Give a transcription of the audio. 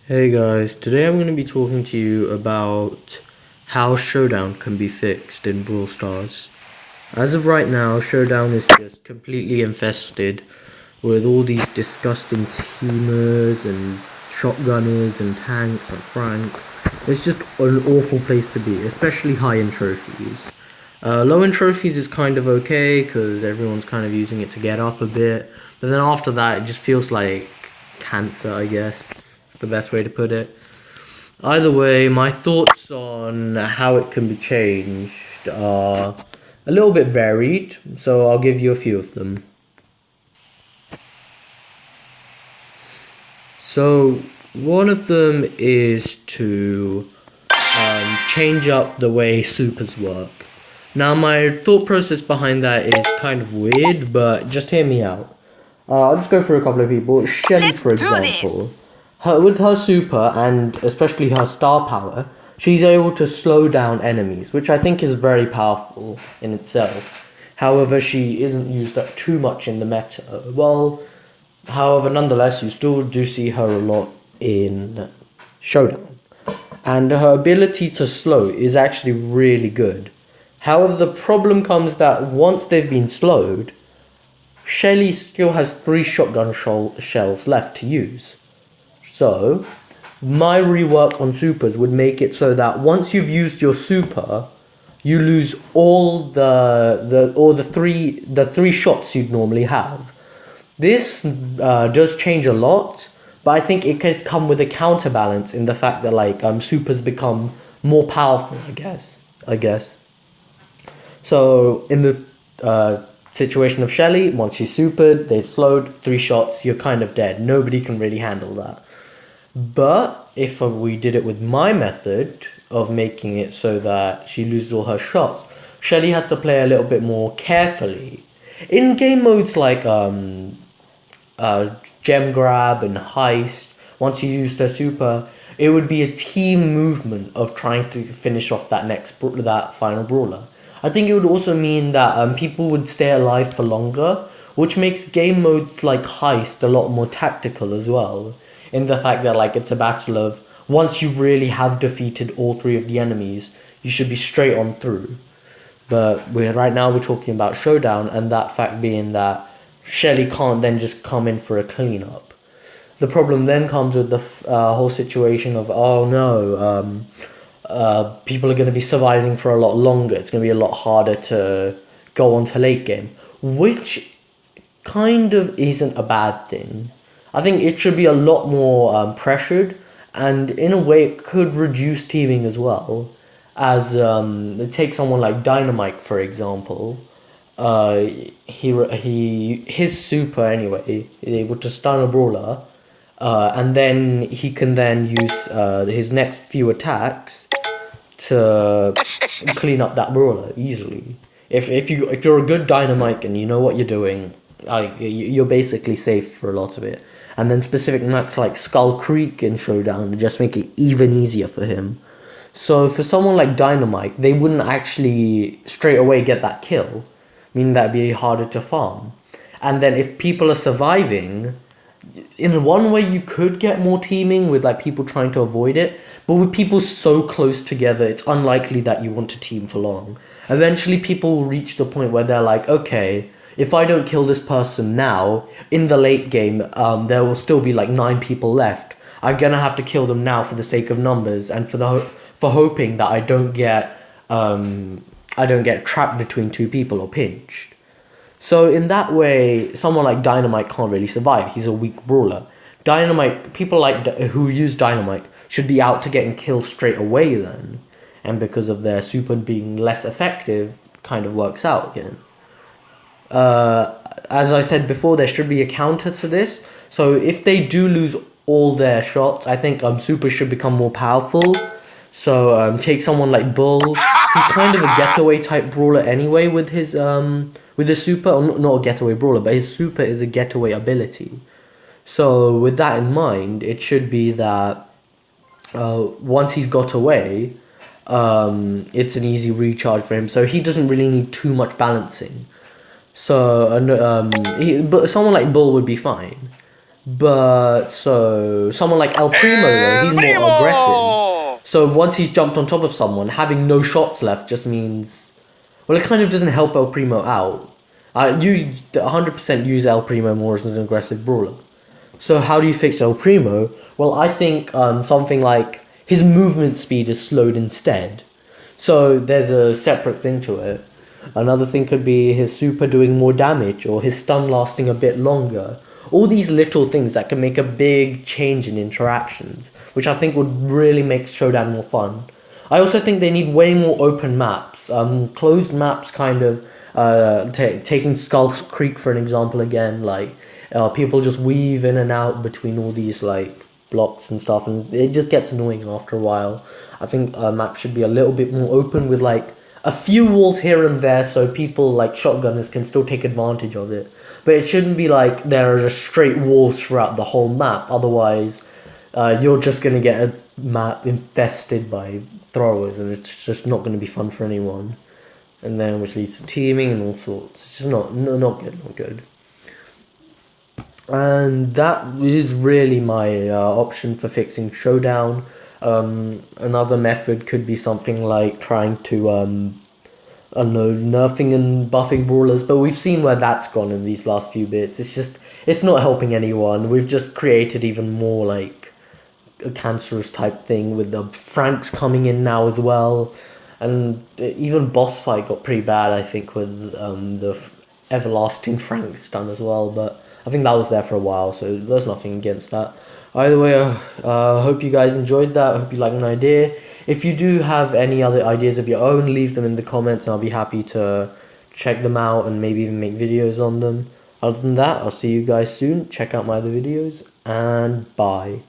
Hey guys, today I'm going to be talking to you about how Showdown can be fixed in Brawl Stars. As of right now, Showdown is just completely infested with all these disgusting teamers and shotgunners and tanks and Frank. It's just an awful place to be, especially high in trophies. Low in trophies is kind of okay because everyone's kind of using it to get up a bit, but then after that it just feels like cancer, I guess. The best way to put it. Either way, my thoughts on how it can be changed are a little bit varied, so I'll give you a few of them. So, one of them is to change up the way supers work. Now, my thought process behind that is kind of weird, but just hear me out. I'll just go through a couple of people. Shelly, for example. With her super, and especially her star power, she's able to slow down enemies, which I think is very powerful in itself. However, she isn't used up too much in the meta. However, nonetheless, you still do see her a lot in Showdown. And her ability to slow is actually really good. However, the problem comes that once they've been slowed, Shelly still has 3 shotgun shells left to use. So, my rework on supers would make it so that once you've used your super, you lose all the three shots you'd normally have. This does change a lot, but I think it could come with a counterbalance in the fact that supers become more powerful. I guess. So in the situation of Shelly, once she's supered, they've slowed 3 shots, you're kind of dead. Nobody can really handle that. But if we did it with my method of making it so that she loses all her shots, Shelly has to play a little bit more carefully. In game modes like gem grab and heist, once you use their super, it would be a team movement of trying to finish off that final brawler. I think it would also mean that people would stay alive for longer, which makes game modes like heist a lot more tactical as well. In the fact that it's a battle of once you really have defeated all 3 of the enemies, you should be straight on through. But right now we're talking about Showdown, and that fact being that Shelly can't then just come in for a cleanup. The problem then comes with the whole situation of people are going to be surviving for a lot longer. It's going to be a lot harder to go on to late game, which kind of isn't a bad thing. I think it should be a lot more pressured, and in a way it could reduce teaming as well. As take someone like Dynamite for example, his super anyway is able to stun a brawler, and then he can then use his next few attacks to clean up that brawler easily. If you're a good Dynamite and you know what you're doing, you're basically safe for a lot of it. And then specific maps like Skull Creek in Showdown just make it even easier for him. So for someone like Dynamite, they wouldn't actually straight away get that kill, meaning that'd be harder to farm. And then if people are surviving, in one way you could get more teaming with people trying to avoid it, but with people so close together, it's unlikely that you want to team for long. Eventually people will reach the point where they're like, okay, if I don't kill this person now, in the late game, there will still be 9 people left. I'm gonna have to kill them now for the sake of numbers and for hoping that I don't get trapped between 2 people or pinched. So in that way, someone like Dynamite can't really survive. He's a weak brawler. People who use Dynamite should be out to getting kills straight away then, and because of their super being less effective, kind of works out again. As I said before, there should be a counter to this. So if they do lose all their shots, I think super should become more powerful. So take someone like Bull. He's kind of a getaway type brawler anyway with his super. Or not a getaway brawler, but his super is a getaway ability. So with that in mind, it should be that once he's got away, it's an easy recharge for him. So he doesn't really need too much balancing. So, but someone like Bull would be fine. But so someone like El Primo though, he's more aggressive. So once he's jumped on top of someone, having no shots left just means, well, it kind of doesn't help El Primo out. You 100% use El Primo more as an aggressive brawler. So how do you fix El Primo? Well, I think something like his movement speed is slowed instead. So there's a separate thing to it. Another thing could be his super doing more damage or his stun lasting a bit longer. All these little things that can make a big change in interactions, which I think would really make Showdown more fun. I also think they need way more open maps. Closed maps kind of, taking Skull Creek for an example again, like people just weave in and out between all these like blocks and stuff, and it just gets annoying after a while. I think a map should be a little bit more open with like a few walls here and there so people like shotgunners can still take advantage of it. But it shouldn't be like there are just straight walls throughout the whole map, otherwise you're just going to get a map infested by throwers and it's just not going to be fun for anyone. And then which leads to teaming and all sorts. It's just not good. And that is really my option for fixing Showdown. Another method could be something like trying to, I don't know, nerfing and buffing brawlers, but we've seen where that's gone in these last few bits. It's not helping anyone. We've just created even more like a cancerous type thing with the Franks coming in now as well. And even boss fight got pretty bad, I think, with the everlasting Frank stun as well, but I think that was there for a while, so there's nothing against that. Either way, I hope you guys enjoyed that. I hope you liked an idea. If you do have any other ideas of your own, leave them in the comments and I'll be happy to check them out and maybe even make videos on them. Other than that, I'll see you guys soon. Check out my other videos and bye.